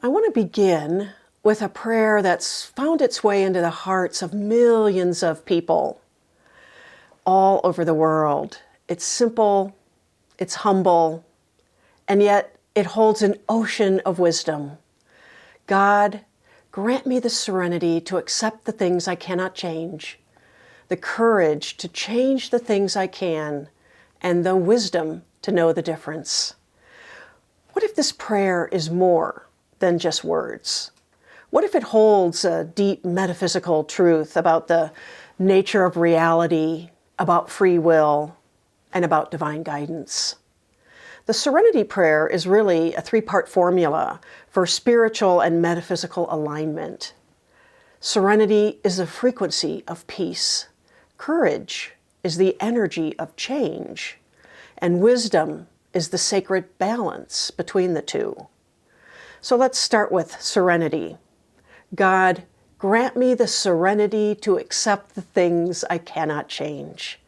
I want to begin with a prayer that's found its way into the hearts of millions of people all over the world. It's simple, it's humble, and yet it holds an ocean of wisdom. God, grant me the serenity to accept the things I cannot change, the courage to change the things I can, and the wisdom to know the difference. What if this prayer is more than just words? What if it holds a deep metaphysical truth about the nature of reality, about free will, and about divine guidance? The Serenity Prayer is really a three-part formula for spiritual and metaphysical alignment. Serenity is the frequency of peace. Courage is the energy of change. And wisdom is the sacred balance between the two. So let's start with serenity. God, grant me the serenity to accept the things I cannot change.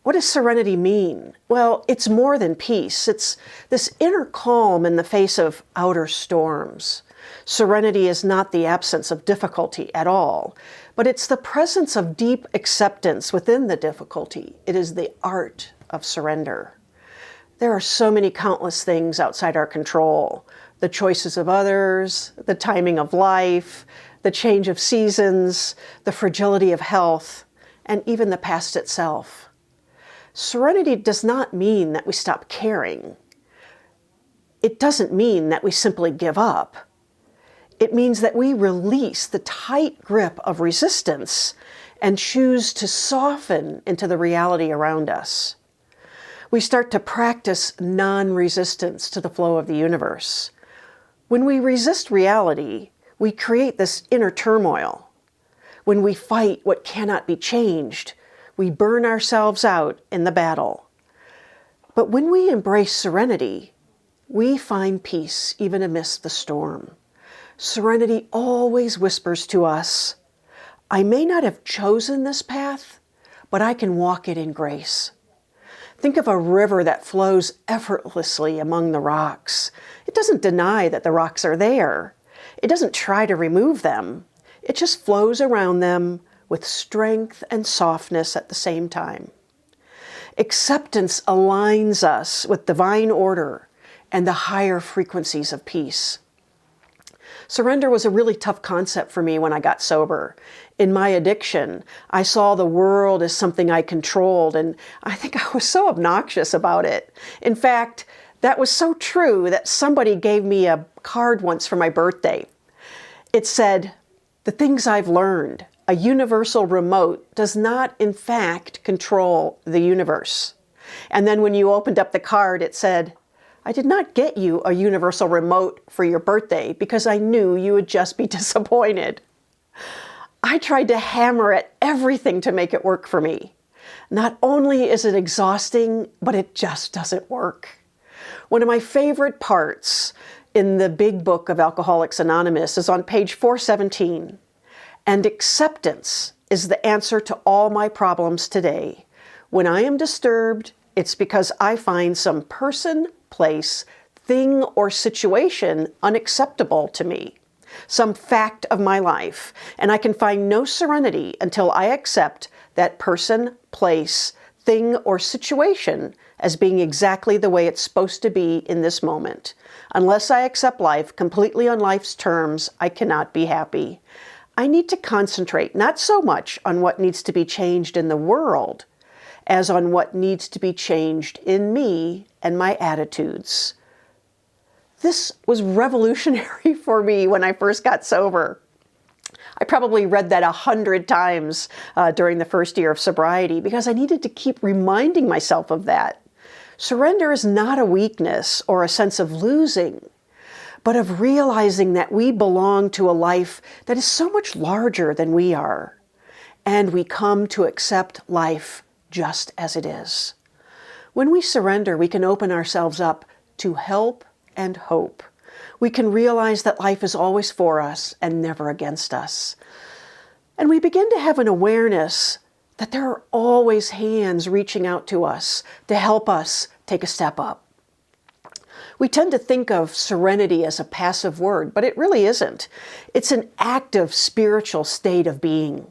What does serenity mean? Well, it's more than peace. It's this inner calm in the face of outer storms. Serenity is not the absence of difficulty at all, but it's the presence of deep acceptance within the difficulty. It is the art of surrender. There are so many countless things outside our control. The choices of others, the timing of life, the change of seasons, the fragility of health, and even the past itself. Serenity does not mean that we stop caring. It doesn't mean that we simply give up. It means that we release the tight grip of resistance and choose to soften into the reality around us. We start to practice non-resistance to the flow of the universe. When we resist reality, we create this inner turmoil. When we fight what cannot be changed, we burn ourselves out in the battle. But when we embrace serenity, we find peace even amidst the storm. Serenity always whispers to us, I may not have chosen this path, but I can walk it in grace. Think of a river that flows effortlessly among the rocks. It doesn't deny that the rocks are there. It doesn't try to remove them. It just flows around them with strength and softness at the same time. Acceptance aligns us with divine order and the higher frequencies of peace. Surrender was a really tough concept for me when I got sober. In my addiction, I saw the world as something I controlled, and I think I was so obnoxious about it. In fact, that was so true that somebody gave me a card once for my birthday. It said, "The things I've learned, a universal remote does not in fact control the universe." And then when you opened up the card, it said, "I did not get you a universal remote for your birthday because I knew you would just be disappointed." I tried to hammer at everything to make it work for me. Not only is it exhausting, but it just doesn't work. One of my favorite parts in the big book of Alcoholics Anonymous is on page 417. And acceptance is the answer to all my problems today. When I am disturbed, it's because I find some person, place, thing, or situation unacceptable to me, some fact of my life, and I can find no serenity until I accept that person, place, thing, or situation as being exactly the way it's supposed to be in this moment. Unless I accept life completely on life's terms, I cannot be happy. I need to concentrate not so much on what needs to be changed in the world as on what needs to be changed in me and my attitudes. This was revolutionary for me when I first got sober. I probably read that 100 times during the first year of sobriety because I needed to keep reminding myself of that. Surrender is not a weakness or a sense of losing, but of realizing that we belong to a life that is so much larger than we are, and we come to accept life just as it is. When we surrender, we can open ourselves up to help and hope. We can realize that life is always for us and never against us. And we begin to have an awareness that there are always hands reaching out to us to help us take a step up. We tend to think of serenity as a passive word, but it really isn't. It's an active spiritual state of being.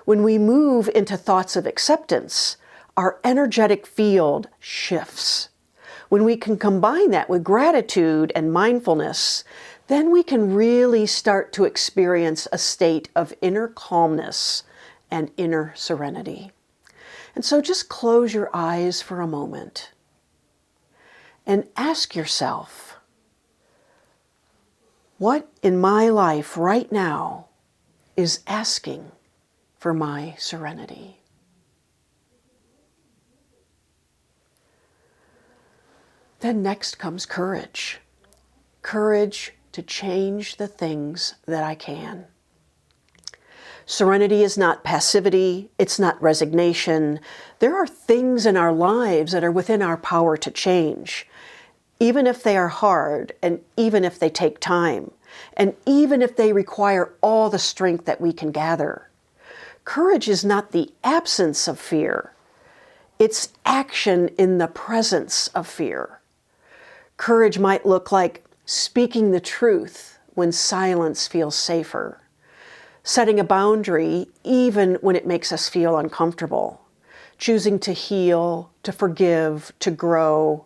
When we move into thoughts of acceptance, our energetic field shifts. When we can combine that with gratitude and mindfulness, then we can really start to experience a state of inner calmness and inner serenity. And so just close your eyes for a moment and ask yourself, what in my life right now is asking for my serenity? Then next comes courage. Courage to change the things that I can. Serenity is not passivity, it's not resignation. There are things in our lives that are within our power to change, even if they are hard, and even if they take time, and even if they require all the strength that we can gather. Courage is not the absence of fear, it's action in the presence of fear. Courage might look like speaking the truth when silence feels safer, setting a boundary even when it makes us feel uncomfortable, choosing to heal, to forgive, to grow,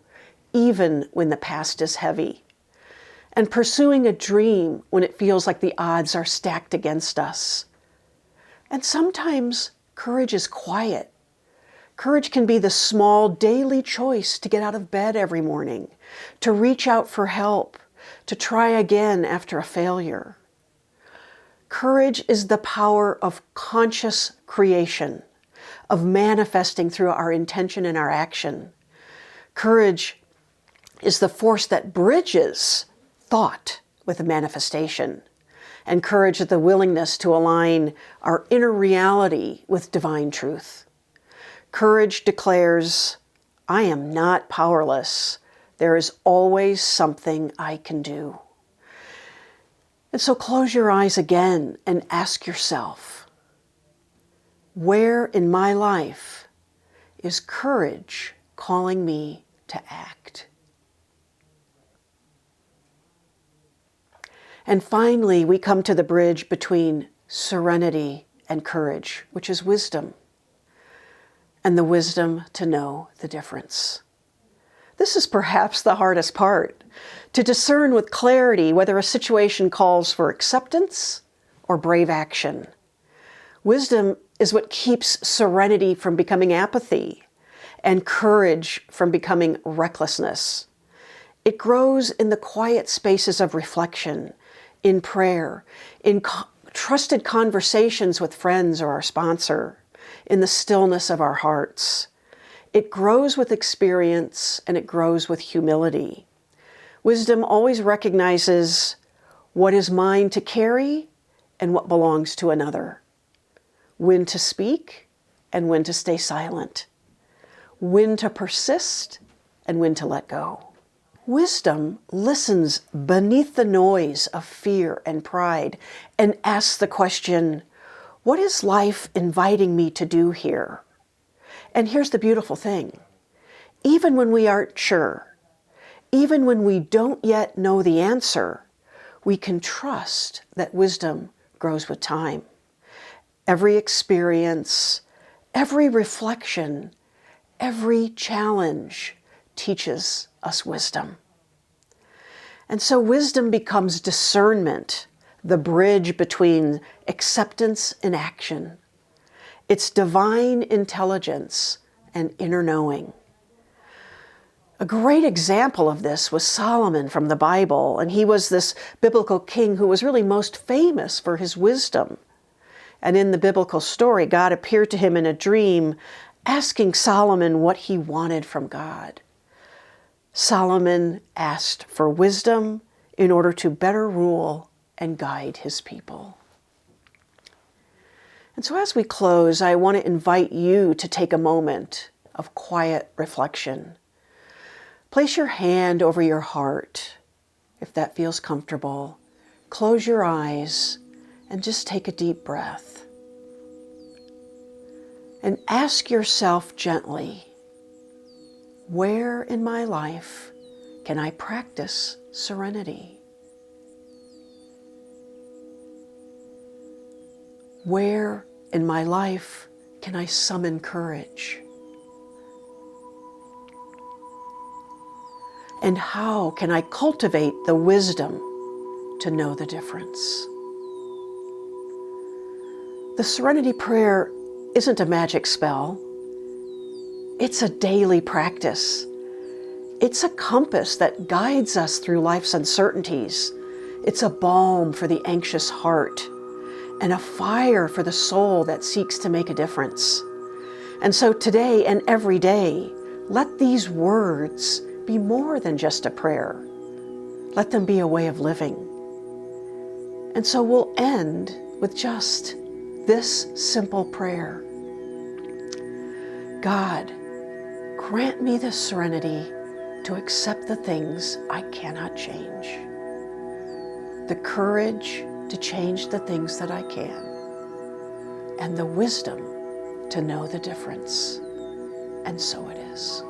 even when the past is heavy, and pursuing a dream when it feels like the odds are stacked against us. And sometimes courage is quiet. Courage can be the small daily choice to get out of bed every morning, to reach out for help, to try again after a failure. Courage is the power of conscious creation, of manifesting through our intention and our action. Courage is the force that bridges thought with a manifestation. And courage is the willingness to align our inner reality with divine truth. Courage declares, I am not powerless. There is always something I can do. And so close your eyes again and ask yourself, where in my life is courage calling me to act? And finally, we come to the bridge between serenity and courage, which is wisdom, and the wisdom to know the difference. This is perhaps the hardest part, to discern with clarity whether a situation calls for acceptance or brave action. Wisdom is what keeps serenity from becoming apathy and courage from becoming recklessness. It grows in the quiet spaces of reflection, in prayer, in trusted conversations with friends or our sponsor, in the stillness of our hearts. It grows with experience and it grows with humility. Wisdom always recognizes what is mine to carry and what belongs to another. When to speak and when to stay silent. When to persist and when to let go. Wisdom listens beneath the noise of fear and pride and asks the question, what is life inviting me to do here? And here's the beautiful thing. Even when we aren't sure, even when we don't yet know the answer, we can trust that wisdom grows with time. Every experience, every reflection, every challenge teaches us wisdom. And so wisdom becomes discernment, the bridge between acceptance and action. It's divine intelligence and inner knowing. A great example of this was Solomon from the Bible, and he was this biblical king who was really most famous for his wisdom. And in the biblical story, God appeared to him in a dream, asking Solomon what he wanted from God. Solomon asked for wisdom in order to better rule and guide his people. And so as we close, I want to invite you to take a moment of quiet reflection. Place your hand over your heart, if that feels comfortable. Close your eyes and just take a deep breath. And ask yourself gently, where in my life can I practice serenity? Where in my life can I summon courage? And how can I cultivate the wisdom to know the difference? The Serenity Prayer isn't a magic spell. It's a daily practice. It's a compass that guides us through life's uncertainties. It's a balm for the anxious heart and a fire for the soul that seeks to make a difference. And so today and every day, let these words be more than just a prayer. Let them be a way of living. And so we'll end with just this simple prayer. God, grant me the serenity to accept the things I cannot change, the courage to change the things that I can, and the wisdom to know the difference. And so it is.